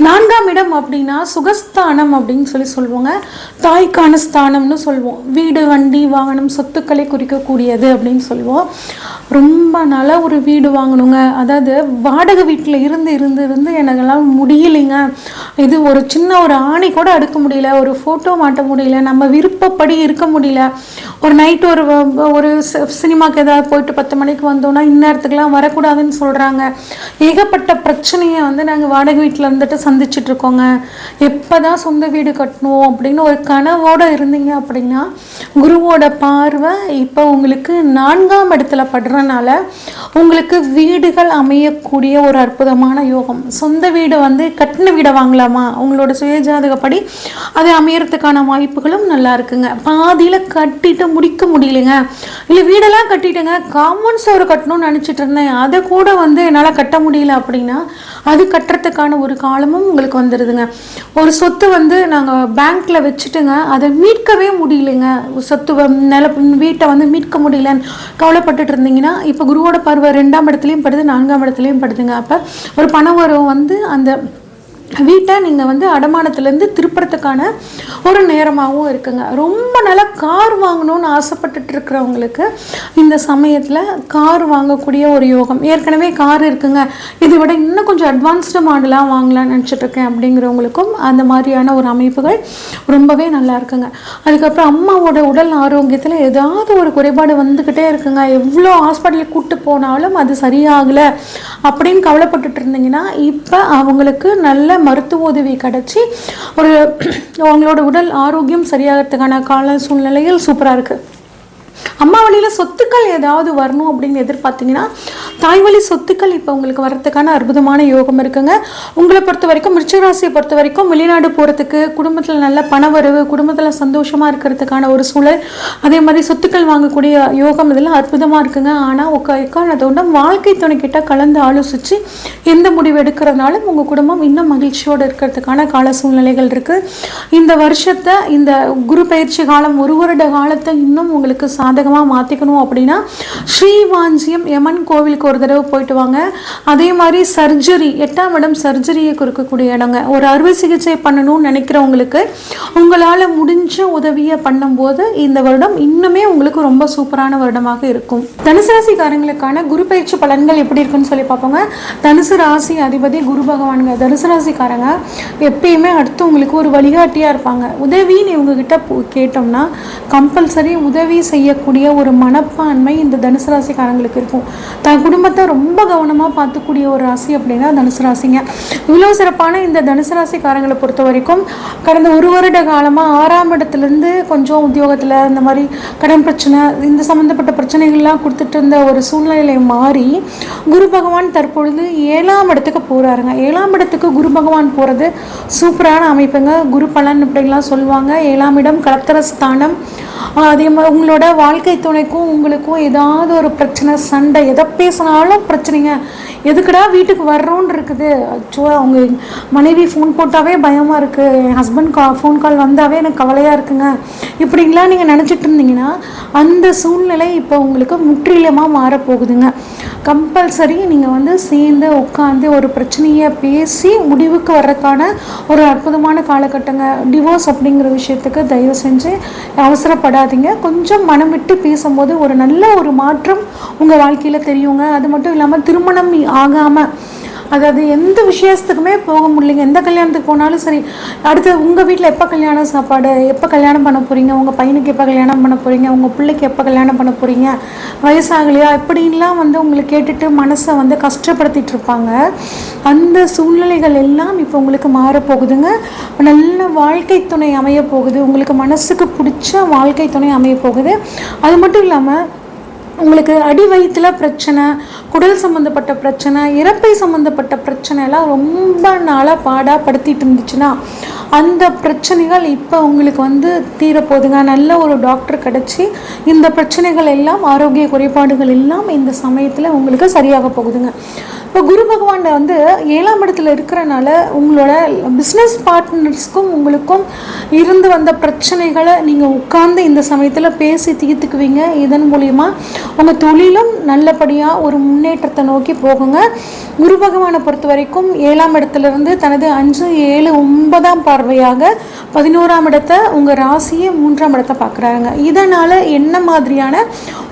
4ஆம் இடம் அப்படின்னா சுகஸ்தானம் அப்படின்னு சொல்லுவோங்க, தாய்க்கான ஸ்தானம்னு சொல்லுவோம். வீடு வண்டி வாகனம் சொத்துக்களை குறிக்கக்கூடியது அப்படின்னு சொல்லுவோம். ரொம்ப நாளாக ஒரு வீடு வாங்கணுங்க, அதாவது வாடகை வீட்டில் இருந்து எனக்கெல்லாம் முடியலைங்க, இது ஒரு சின்ன ஒரு ஆணி கூட அடுக்க முடியல, ஒரு ஃபோட்டோ மாட்ட முடியல, நம்ம விருப்பப்படி இருக்க முடியல, ஒரு நைட்டு ஒரு சினிமாவுக்கு ஏதாவது போயிட்டு 10 மணிக்கு வந்தோம்னா இந்நேரத்துக்குலாம் வரக்கூடாதுன்னு சொல்கிறாங்க. ஏகப்பட்ட பிரச்சனையை வந்து நாங்கள் வாடகை வீட்டில் இருந்துட்டு சந்திச்சுட்டு இருக்கோங்க, எப்போ தான் சொந்த வீடு கட்டணும் அப்படின்னு ஒரு கனவோடு இருந்தீங்க அப்படின்னா குருவோட பார்வை இப்போ உங்களுக்கு 4ஆம் இடத்துல படுறதுனால உங்களுக்கு வீடுகள் அமையக்கூடிய ஒரு அற்புதமான யோகம். சொந்த வீடு வந்து கட்டின வீடை வாங்கலாமா, உங்களோட சுயஜாதகப்படி அதை அமையறதுக்கான வாய்ப்புகளும் நல்லா இருக்குங்க. பாதியில் கட்டிட்டு முடிக்க முடியலைங்க, இல்லை வீடெல்லாம் கட்டிட்டுங்க காமன் சோறு கட்டணும்னு நினச்சிட்டு இருந்தேன், அதை கூட வந்து என்னால் கட்ட முடியல அப்படின்னா அது கட்டுறதுக்கான ஒரு காலமும் உங்களுக்கு வந்துடுதுங்க. ஒரு சொத்து வந்து நாங்கள் பேங்க்கில் வச்சுட்டுங்க அதை மீட்கவே முடியலைங்க, சொத்து வீட்டை வந்து மீட்க முடியலன்னு கவலைப்பட்டுட்டு இருந்தீங்கன்னா இப்போ குருவோட பார்வை 2ஆம் இடத்துலையும் படுது 4ஆம் இடத்துலையும் படுதுங்க. அப்போ ஒரு பணம் வரும் வந்து அந்த வீட்டை நீங்கள் வந்து அடமானத்துலேருந்து திருப்புறத்துக்கான ஒரு நேரமாகவும் இருக்குங்க. ரொம்ப நாளாக கார் வாங்கணும்னு ஆசைப்பட்டுட்டு இருக்கிறவங்களுக்கு இந்த சமயத்தில் கார் வாங்கக்கூடிய ஒரு யோகம். ஏற்கனவே கார் இருக்குங்க, இதை விட இன்னும் கொஞ்சம் அட்வான்ஸ்டு மாடலாக வாங்கலாம்னு நினச்சிட்ருக்கேன் அப்படிங்கிறவங்களுக்கும் அந்த மாதிரியான ஒரு அமைப்புகள் ரொம்பவே நல்லா இருக்குங்க. அதுக்கப்புறம் அம்மாவோட உடல் ஆரோக்கியத்தில் ஏதாவது ஒரு குறைபாடு வந்துக்கிட்டே இருக்குங்க, எவ்வளோ ஹாஸ்பிட்டலுக்கு கூப்பிட்டு போனாலும் அது சரியாகலை அப்படின்னு கவலைப்பட்டுட்டு இருந்தீங்கன்னா இப்போ அவங்களுக்கு நல்ல மருத்துவ உதவி கிடைச்சி ஒரு அவங்களோட உடல் ஆரோக்கியம் சரியாகிறதுக்கான கால சூழ்நிலையில் சூப்பராக இருக்குது. அம்மா வழியில் சொத்துக்கள் ஏதாவது வரணும் அப்படின்னு எதிர்பார்த்தீங்கன்னா தாய் வழி சொத்துக்கள் இப்போ உங்களுக்கு வர்றதுக்கான அற்புதமான யோகம் இருக்குங்க. உங்களை பொறுத்த வரைக்கும் விருச்சிக ராசியை பொறுத்த வரைக்கும் வெளிநாடு போகிறதுக்கு, குடும்பத்தில் நல்ல பணவரவு, குடும்பத்தில் சந்தோஷமாக இருக்கிறதுக்கான ஒரு சூழல், அதே மாதிரி சொத்துக்கள் வாங்கக்கூடிய யோகம் இதெல்லாம் அற்புதமாக இருக்குங்க. ஆனால் எக்காரணத்தோட வாழ்க்கை துணைக்கிட்ட கலந்து ஆலோசித்து எந்த முடிவு எடுக்கிறதுனாலும் உங்கள் குடும்பம் இன்னும் மகிழ்ச்சியோடு இருக்கிறதுக்கான கால சூழ்நிலைகள் இருக்குது. இந்த வருஷத்தை இந்த குரு பயிற்சி காலம் 1 வருட காலத்தை இன்னும் உங்களுக்கு சாதகமாக மாற்றிக்கணும் அப்படின்னா ஸ்ரீவாஞ்சியம் யமன் கோவிலுக்கு ஒரு தடவை போயிட்டு வாங்க. அதே மாதிரி சர்ஜரி 8ஆம் இடம் சர்ஜரியை கொடுக்கக்கூடிய இடங்க. ஒரு அறுவை சிகிச்சை பண்ணணும்னு நினைக்கிறவங்களுக்கு உங்களால் முடிஞ்ச உதவியை பண்ணும்போது இந்த வருடம் இன்னுமே உங்களுக்கு ரொம்ப சூப்பரான வருடமாக இருக்கும். தனுசு ராசிக்காரங்களுக்கான குரு பயிற்சி பலன்கள் எப்படி இருக்குன்னு சொல்லி பார்ப்போங்க. தனுசு ராசி அதிபதி குரு பகவானுங்க. தனுசு ராசிக்காரங்க எப்பயுமே அடுத்து உங்களுக்கு ஒரு வழிகாட்டியாக இருப்பாங்க. உதவின்னு இவங்ககிட்ட கேட்டோம்னா கம்பல்சரி உதவி செய்யக்கூடிய ஒரு மனப்பான்மை இந்த தனுசு ராசிக்காரங்களுக்கு இருக்கும். தான் குடும்பத்தை ரொம்ப கவனமாக பார்த்துக்கூடிய ஒரு ராசி அப்படின்னா தனுசு ராசிங்க. இவ்வளோ சிறப்பான இந்த தனுசு ராசிக்காரங்களை பொறுத்த வரைக்கும் கடந்த ஒரு வருட காலமாக 6ஆம் இடத்துலேருந்து கொஞ்சம் உத்தியோகத்தில் இந்த மாதிரி கடன் பிரச்சனை, இந்த சம்மந்தப்பட்ட பிரச்சனைகள்லாம் கொடுத்துட்டு இருந்த ஒரு சூழ்நிலை மாறி குரு பகவான் தற்பொழுது 7ஆம் இடத்துக்கு போகிறாருங்க. 7ஆம் இடத்துக்கு குரு பகவான் போகிறது சூப்பரான அமைப்புங்க. குரு பலன் இப்படிலாம் சொல்லுவாங்க. 7ஆம் இடம் கலத்திர ஸ்தானம். அதே மாதிரி உங்களோட வாழ்க்கை துணைக்கும் உங்களுக்கும் ஏதாவது ஒரு பிரச்சனை, சண்டை, எதை பேசினாலும் பிரச்சனைங்க. எதுக்குடா வீட்டுக்கு வர்றோன்னு இருக்குது. அச்சோ, அவங்க மனைவி ஃபோன் போட்டாவே பயமாக இருக்குது, என் ஹஸ்பண்ட் ஃபோன் கால் வந்தாவே எனக்கு கவலையாக இருக்குங்க, இப்படிங்களாம் நீங்கள் நினச்சிட்டு இருந்தீங்கன்னா அந்த சூழ்நிலை இப்போ உங்களுக்கு முற்றிலுமாக மாறப்போகுதுங்க. கம்பல்சரி நீங்கள் சேர்ந்து உட்காந்து ஒரு பிரச்சனையை பேசி முடிவுக்கு வர்றதுக்கான ஒரு அற்புதமான காலகட்டங்க. டிவோர்ஸ் அப்படிங்கிற விஷயத்துக்கு தயவு செஞ்சு அவசரப்படாதீங்க. கொஞ்சம் மனம் விட்டு பேசும்போது ஒரு நல்ல ஒரு மாற்றம் உங்கள் வாழ்க்கையில் தெரியுங்க. அது மட்டும் இல்லாமல் திருமணம் ஆகாமல், அதாவது எந்த விஷயத்துக்குமே போக முடியலைங்க, எந்த கல்யாணத்துக்கு போனாலும் சரி, அடுத்து உங்கள் வீட்டில் எப்போ கல்யாண சாப்பாடு, எப்போ கல்யாணம் பண்ண போகிறீங்க, உங்கள் பையனுக்கு எப்போ கல்யாணம் பண்ண போகிறீங்க, உங்கள் பிள்ளைக்கு எப்போ கல்யாணம் பண்ண போகிறீங்க, வயசாகலையா, இப்படின்லாம் உங்களை கேட்டுட்டு மனசை கஷ்டப்படுத்திட்டு இருப்பாங்க. அந்த சூழ்நிலைகள் எல்லாம் இப்போ உங்களுக்கு மாறப்போகுதுங்க. நல்ல வாழ்க்கை துணை அமைய போகுது, உங்களுக்கு மனசுக்கு பிடிச்ச வாழ்க்கை துணை அமைய போகுது. அது மட்டும் இல்லாமல் உங்களுக்கு அடி வயிற்றில் பிரச்சனை, குடல் சம்மந்தப்பட்ட பிரச்சனை, இறப்பை சம்மந்தப்பட்ட பிரச்சனை எல்லாம் ரொம்ப நாளாக பாடாக படுத்திட்டு இருந்துச்சுன்னா அந்த பிரச்சனைகள் இப்போ உங்களுக்கு தீரப்போகுதுங்க. நல்ல ஒரு டாக்டர் கிடச்சி இந்த பிரச்சனைகள் எல்லாம், ஆரோக்கிய குறைபாடுகள் எல்லாம் இந்த சமயத்தில் உங்களுக்கு சரியாக போகுதுங்க. இப்போ குரு பகவான் 7ஆம் இடத்துல இருக்கிறனால உங்களோட பிஸ்னஸ் பார்ட்னர்ஸ்க்கும் உங்களுக்கும் இருந்து வந்த பிரச்சனைகளை நீங்கள் உட்கார்ந்து இந்த சமயத்தில் பேசி தீர்த்துக்குவீங்க. இதன் மூலிமா உங்கள் தொழிலும் நல்லபடியாக ஒரு முன்னேற்றத்தை நோக்கி போகுங்க. குரு பகவானை பொறுத்த வரைக்கும் 7ஆம் இடத்துலேருந்து தனது 5, 7, 9ஆம் பார்வையாக 11ஆம் இடத்தை, உங்கள் ராசியை 3ஆம் இடத்தை பார்க்குறாருங்க. இதனால் என்ன மாதிரியான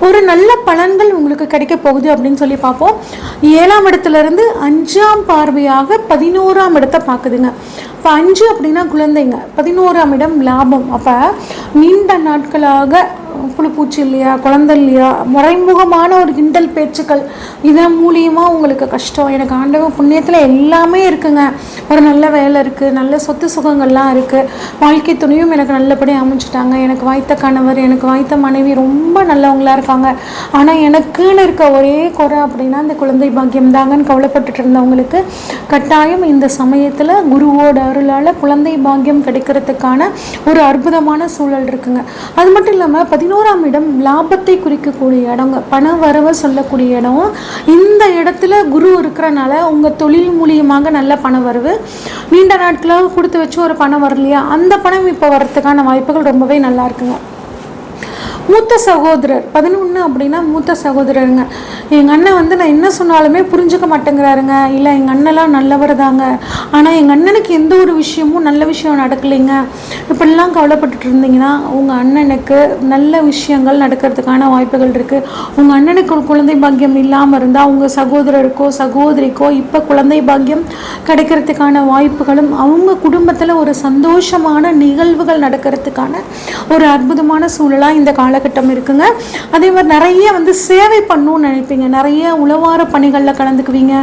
ஒரு நல்ல பலன்கள் உங்களுக்கு கிடைக்க போகுது அப்படின்னு சொல்லி பார்ப்போம். 7ஆம் இடத்துலேருந்து 5ஆம் பார்வையாக 11ஆம் இடத்தை பார்க்குதுங்க. இப்போ 5 அப்படின்னா குழந்தைங்க, 11ஆம் இடம் லாபம். அப்போ நீண்ட நாட்களாக புழுப்பூச்சி இல்லையா, குழந்தை இல்லையா, மறைமுகமான ஒரு கிண்டல் பேச்சுக்கள், இதன் மூலியமாக உங்களுக்கு கஷ்டம். எனக்கு ஆண்டவன் புண்ணியத்தில் எல்லாமே இருக்குங்க, ஒரு நல்ல வேலை இருக்குது, நல்ல சொத்து சுகங்கள்லாம் இருக்குது, வாழ்க்கை துணையும் எனக்கு நல்லபடியாக அமைச்சிட்டாங்க, எனக்கு வாய்த்த கணவர், எனக்கு வாய்த்த மனைவி ரொம்ப நல்லவங்களாக இருக்காங்க, ஆனால் எனக்குன்னு இருக்க ஒரே குறை அப்படின்னா இந்த குழந்தை பாக்கியம் தாங்கன்னு கவலைப்பட்டுட்டு இருந்தவங்களுக்கு கட்டாயம் இந்த சமயத்தில் குருவோட அருளால் குழந்தை பாக்கியம் கிடைக்கிறதுக்கான ஒரு அற்புதமான சூழல் இருக்குங்க. அது மட்டும் இல்லாமல் 11ஆம் இடம் லாபத்தை குறிக்கக்கூடிய இடங்க, பண வரவை சொல்லக்கூடிய இடம். இந்த இடத்துல குரு இருக்கிறனால உங்கள் தொழில் மூலியமாக நல்ல பண வரவு, நீண்ட நாட்களாக கொடுத்து வச்சு ஒரு பணம் வரலையா, அந்த பணம் இப்போ வர்றதுக்கான வாய்ப்புகள் ரொம்பவே நல்லா இருக்குங்க. மூத்த சகோதரர் 11 அப்படின்னா மூத்த சகோதரருங்க. எங்கள் அண்ணன் நான் என்ன சொன்னாலுமே புரிஞ்சுக்க மாட்டேங்கிறாருங்க, இல்லை எங்கள் அண்ணெல்லாம் நல்லவர் தாங்க, ஆனால் எங்கள் அண்ணனுக்கு எந்த ஒரு விஷயமும் நல்ல விஷயம் நடக்கலைங்க, இப்படிலாம் கவலைப்பட்டுட்டு இருந்தீங்கன்னா உங்கள் அண்ணனுக்கு நல்ல விஷயங்கள் நடக்கிறதுக்கான வாய்ப்புகள் இருக்குது. உங்கள் அண்ணனுக்கு ஒரு குழந்தை பாக்கியம் இல்லாமல் இருந்தால் உங்கள் சகோதரருக்கோ சகோதரிக்கோ இப்போ குழந்தை பாக்கியம் கிடைக்கிறதுக்கான வாய்ப்புகளும், அவங்க குடும்பத்தில் ஒரு சந்தோஷமான நிகழ்வுகள் நடக்கிறதுக்கான ஒரு அற்புதமான சூழலாக இந்த காலகட்டம் இருக்குங்க. அதே மாதிரி நிறைய சேவை பண்ணணும்னு நினைப்பீங்க, நிறைய உளவார பணிகளில் கலந்துக்குவீங்க,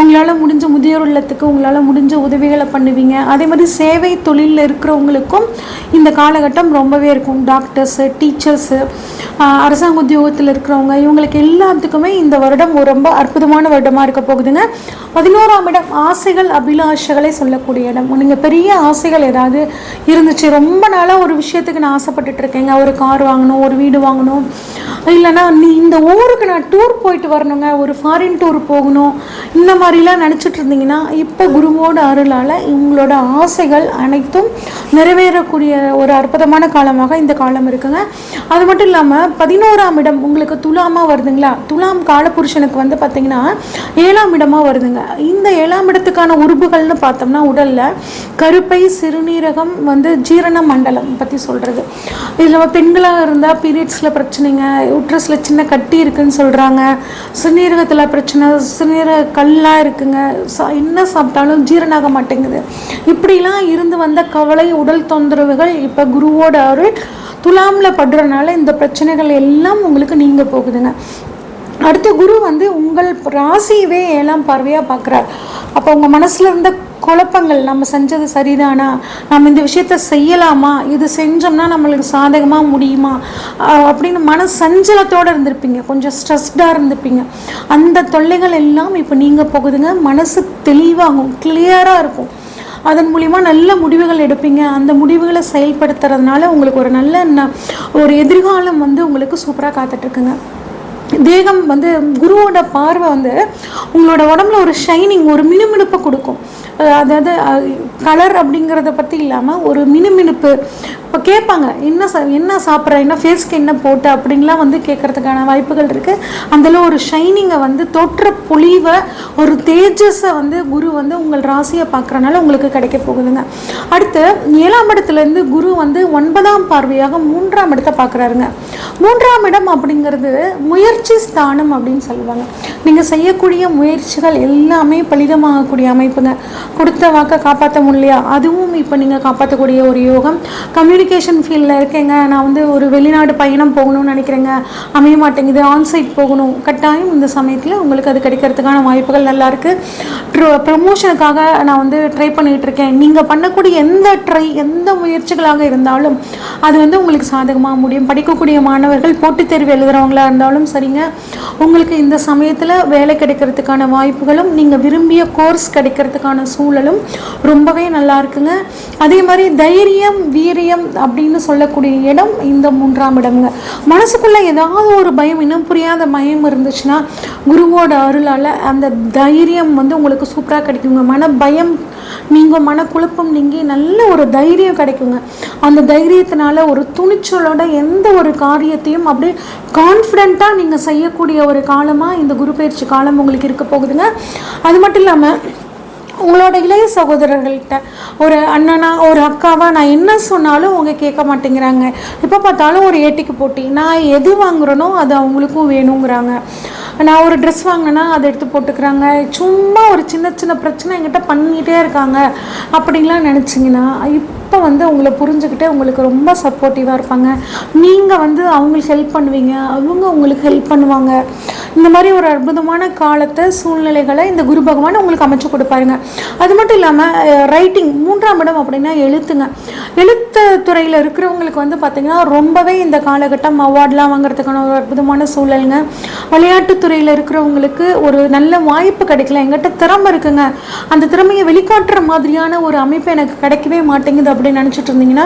உங்களால் முடிஞ்ச முதியோர் இல்லத்துக்கு உங்களால் முடிஞ்ச உதவிகளை பண்ணுவீங்க. அதே மாதிரி சேவை தொழிலில் இருக்கிறவங்களுக்கும் இந்த காலகட்டம் ரொம்பவே இருக்கும். டாக்டர்ஸு, டீச்சர்ஸு, அரசாங்க உத்தியோகத்தில் இருக்கிறவங்க, இவங்களுக்கு எல்லாத்துக்குமே இந்த வருடம் ரொம்ப அற்புதமான வருடமாக இருக்க போகுதுங்க. 11ஆம் இடம் ஆசைகள், அபிலாஷைகளை சொல்லக்கூடிய இடம். நீங்கள் பெரிய ஆசைகள் ஏதாவது இருந்துச்சு, ரொம்ப நாளாக ஒரு விஷயத்துக்கு நான் ஆசைப்பட்டுட்டு இருக்கேங்க, ஒரு கார் வாங்கணும், ஒரு வீடு வாங்கணும், இல்லைன்னா இந்த ஊருக்கு நான் டூர் போயிட்டு வரணுங்க, ஒரு ஃபாரின் டூர் போகணும், இந்த மாதிரிலாம் நினச்சிட்டு இருந்தீங்கன்னா இப்போ குருவோட அருளால் உங்களோட ஆசைகள் அனைத்தும் நிறைவேறக்கூடிய ஒரு அற்புதமான காலமாக இந்த காலம் இருக்குங்க. அது மட்டும் இல்லாமல் 11ஆம் இடம் உங்களுக்கு துலாமாக வருதுங்களா, துலாம் காலபுருஷனுக்கு பார்த்தீங்கன்னா 7ஆம் இடமாக வருதுங்க. இந்த 7ஆம் இடத்துக்கான உறுப்புகள்னு பார்த்தோம்னா உடலில் கருப்பை, சிறுநீரகம், ஜீரண மண்டலம் பற்றி சொல்கிறது. இதில் பெண்களாக இருந்தால் பீரியட்ஸில் பிரச்சனைங்க, யூட்ரஸில் சின்ன கட்டி இருக்குதுன்னு சொல்கிறாங்க, சிறுநீரகத்தில் பிரச்சனை, சிறுநீரக கல்லாக இருக்குங்க, என்ன சாப்பிட்டாலும் ஜீரணாக மாட்டேங்குது, இப்படிலாம் இருந்து வந்த கவலை, உடல் தொந்தரவுகள் இப்போ குருவோட அருள் துலாமில் படுறதுனால இந்த பிரச்சனைகள் எல்லாம் உங்களுக்கு நீங்க போகுதுங்க. அடுத்து குரு வந்து உங்கள் ராசியவே 7ஆம் பார்வையாக பார்க்குறார். அப்போ உங்கள் மனசில் இருந்த குழப்பங்கள், நம்ம செஞ்சது சரிதானா, நம்ம இந்த விஷயத்த செய்யலாமா, இது செஞ்சோம்னா நம்மளுக்கு சாதகமாக முடியுமா அப்படின்னு மன சஞ்சலத்தோடு இருந்திருப்பீங்க, கொஞ்சம் ஸ்ட்ரெஸ்டாக இருந்திருப்பீங்க. அந்த தொல்லைகள் எல்லாம் இப்போ நீங்கள் போகுதுங்க. மனசு தெளிவாகும், கிளியராக இருக்கும். அதன் மூலிமா நல்ல முடிவுகள் எடுப்பீங்க. அந்த முடிவுகளை செயல்படுத்துறதுனால உங்களுக்கு ஒரு நல்ல ஒரு எதிர்காலம் வந்து உங்களுக்கு சூப்பராக காத்துட்ருக்குங்க. தேகம் வந்து குருவோட பார்வை வந்து உங்களோட உடம்புல ஒரு ஷைனிங், ஒரு மினுமினுப்பை கொடுக்கும். அதாவது கலர் அப்படிங்கிறத பற்றி இல்லாமல் ஒரு மினுமினுப்பு. இப்போ கேட்பாங்க, என்ன சாப்பிட்ற, என்ன ஃபேஸ்க்கு என்ன போட்டு அப்படின்லாம் வந்து கேட்குறதுக்கான வாய்ப்புகள் இருக்குது. அதில் ஒரு ஷைனிங்கை வந்து தோற்ற பொலிவை, ஒரு தேஜஸை வந்து குரு வந்து உங்கள் ராசியை பார்க்குறனால உங்களுக்கு கிடைக்க போகுதுங்க. அடுத்து 7ஆம் இடத்துலேருந்து குரு வந்து 9ஆம் பார்வையாக 3ஆம் இடத்தை பார்க்குறாருங்க. 3ஆம் இடம் அப்படிங்கிறது முயற்சி ஸ்தானம் அப்படின்னு சொல்லுவாங்க. நீங்கள் செய்யக்கூடிய முயற்சிகள் எல்லாமே பலிதமாகக்கூடிய அமைப்புங்க. கொடுத்த வாக்கை காப்பாற்ற முடியலையா, அதுவும் இப்போ நீங்கள் காப்பாற்றக்கூடிய ஒரு யோகம். கம்யூனிகேஷன் ஃபீல்டில் இருக்கேங்க, நான் வந்து ஒரு வெளிநாடு பயணம் போகணும்னு நினைக்கிறேங்க, அமைய மாட்டேங்குது, ஆன்சைட் போகணும், கட்டாயம் இந்த சமயத்தில் உங்களுக்கு அது கிடைக்கிறதுக்கான வாய்ப்புகள் நல்லாயிருக்கு. ப்ரமோஷனுக்காக நான் வந்து ட்ரை பண்ணிகிட்டு இருக்கேன். நீங்கள் பண்ணக்கூடிய எந்த முயற்சிகளாக இருந்தாலும் அது வந்து உங்களுக்கு சாதகமாக முடியும். படிக்கக்கூடிய மாணவர்கள், போட்டித் தேர்வு எழுதுகிறவங்களா இருந்தாலும் சரிங்க, உங்களுக்கு இந்த சமயத்தில் வேலை கிடைக்கிறதுக்கான வாய்ப்புகளும் நீங்கள் விரும்பிய கோர்ஸ் கிடைக்கிறதுக்கான சூழலும் ரொம்பவே நல்லா இருக்குங்க. அதே மாதிரி தைரியம், வீரியம் அப்படின்னு சொல்லக்கூடிய இடம் இந்த 3ஆம் இடம்ங்க. மனசுக்குள்ளே ஏதாவது ஒரு பயம், இன்னும் புரியாத பயம் இருந்துச்சுன்னா குருவோட அருளால் அந்த தைரியம் வந்து உங்களுக்கு சூப்பராக கிடைக்குங்க. மன பயம் நீங்கள், மனக்குழப்பம் நீங்கி நல்ல ஒரு தைரியம் கிடைக்குங்க. அந்த தைரியத்தினால ஒரு துணிச்சலோட எந்த ஒரு காரியத்தையும் அப்படியே கான்ஃபிடென்ட்டாக நீங்கள் செய்யக்கூடிய ஒரு காலமாக இந்த குரு பயிற்சி காலம் உங்களுக்கு இருக்க போகுதுங்க. அது மட்டும் இல்லாமல் உங்களோட இளைய சகோதரர்கள்ட்ட, ஒரு அண்ணனா ஒரு அக்காவா நான் என்ன சொன்னாலும் அவங்க கேட்க மாட்டேங்கிறாங்க. எப்போ பார்த்தாலும் ஒரு ஏட்டிக்கு போட்டி, நான் எது வாங்குறேனோ அது அவங்களுக்கும் வேணுங்கிறாங்க. நான் ஒரு ட்ரெஸ் வாங்கினேன்னா அதை எடுத்து போட்டுக்கிறாங்க. சும்மா ஒரு சின்ன சின்ன பிரச்சனை என்கிட்ட பண்ணிகிட்டே இருக்காங்க அப்படின்லாம் நினச்சிங்கன்னா இப்போ வந்து உங்களை புரிஞ்சுக்கிட்டு உங்களுக்கு ரொம்ப சப்போர்ட்டிவாக இருப்பாங்க. நீங்கள் வந்து அவங்களுக்கு ஹெல்ப் பண்ணுவீங்க, அவங்க உங்களுக்கு ஹெல்ப் பண்ணுவாங்க. இந்த மாதிரி ஒரு அற்புதமான காலத்தை, சூழ்நிலைகளை இந்த குரு பகவான் உங்களுக்கு அமைச்சு கொடுப்பாருங்க. அது மட்டும் இல்லாமல் ரைட்டிங் 3ஆம் இடம் அப்படின்னா எழுத்துங்க. எழுத்து துறையில் இருக்கிறவங்களுக்கு வந்து பார்த்திங்கன்னா ரொம்பவே இந்த காலகட்டம் அவார்ட்லாம் வாங்குறதுக்கான ஒரு அற்புதமான சூழலுங்க. விளையாட்டுத்துறையில் இருக்கிறவங்களுக்கு ஒரு நல்ல வாய்ப்பு கிடைக்கல, எங்கிட்ட திறமை இருக்குங்க, அந்த திறமையை வெளிக்காட்டுற மாதிரியான ஒரு அமைப்பு எனக்கு கிடைக்கவே மாட்டேங்குது அப்படின்னு நினச்சிட்டு இருந்தீங்கன்னா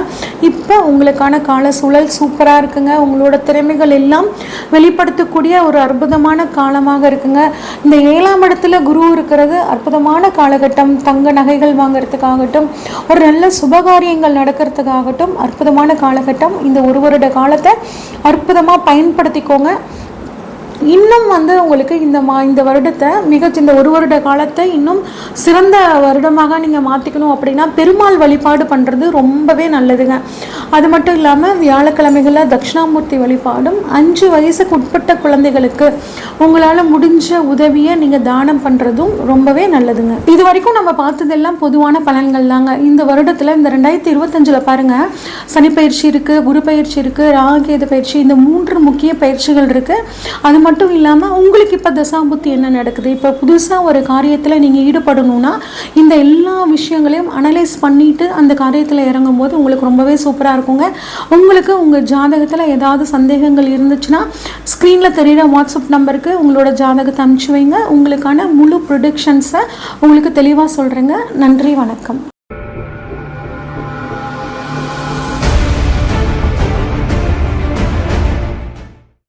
இப்போ உங்களுக்கான கால சூழல் சூப்பராக இருக்குங்க. உங்களோட திறமைகள் எல்லாம் வெளிப்படுத்தக்கூடிய ஒரு அற்புதமான காலமாக இருக்குங்க. இந்த 7ஆம் இடத்துல குரு இருக்கிறது அற்புதமான காலகட்டம். தங்க நகைகள் வாங்கிறதுக்காகட்டும், ஒரு நல்ல சுபகாரியங்கள் நடக்கிறதுக்காகட்டும் அற்புதமான காலகட்டம். இந்த ஒரு வருட காலத்தை அற்புதமாக பயன்படுத்திக்கோங்க. இன்னும் வந்து உங்களுக்கு இந்த வருடத்தை இந்த ஒரு வருட காலத்தை இன்னும் சிறந்த வருடமாக நீங்கள் மாற்றிக்கணும் அப்படின்னா பெருமாள் வழிபாடு பண்ணுறது ரொம்பவே நல்லதுங்க. அது மட்டும் இல்லாமல் வியாழக்கிழமைகளில் தட்சிணாமூர்த்தி வழிபாடும், 5 வயசுக்கு உட்பட்ட குழந்தைகளுக்கு உங்களால் முடிஞ்ச உதவியை நீங்கள் தானம் பண்ணுறதும் ரொம்பவே நல்லதுங்க. இது வரைக்கும் நம்ம பார்த்ததெல்லாம் பொதுவான பலன்கள் தாங்க. இந்த வருடத்தில் இந்த 2025 பாருங்கள், சனி பயிற்சி இருக்குது, குரு பயிற்சி இருக்குது, ராகுகேது பயிற்சி, இந்த 3 முக்கிய பயிற்சிகள் இருக்குது. அது மட்டும் இல்லாமல் உங்களுக்கு இப்போ தசாபுத்தி என்ன நடக்குது, இப்போ புதுசாக ஒரு காரியத்தில் நீங்கள் ஈடுபடணும்னா இந்த எல்லா விஷயங்களையும் அனலைஸ் பண்ணிவிட்டு அந்த காரியத்தில் இறங்கும் போது உங்களுக்கு ரொம்பவே சூப்பராக இருக்குங்க. உங்களுக்கு உங்கள் ஜாதகத்தில் ஏதாவது சந்தேகங்கள் இருந்துச்சுன்னா ஸ்க்ரீனில் தெரிகிற வாட்ஸ்அப் நம்பருக்கு உங்களோட ஜாதகத்தை அனுப்பிச்சு வைங்க. உங்களுக்கான முழு ப்ரொடிக்ஷன்ஸை உங்களுக்கு தெளிவாக சொல்கிறேங்க. நன்றி, வணக்கம்.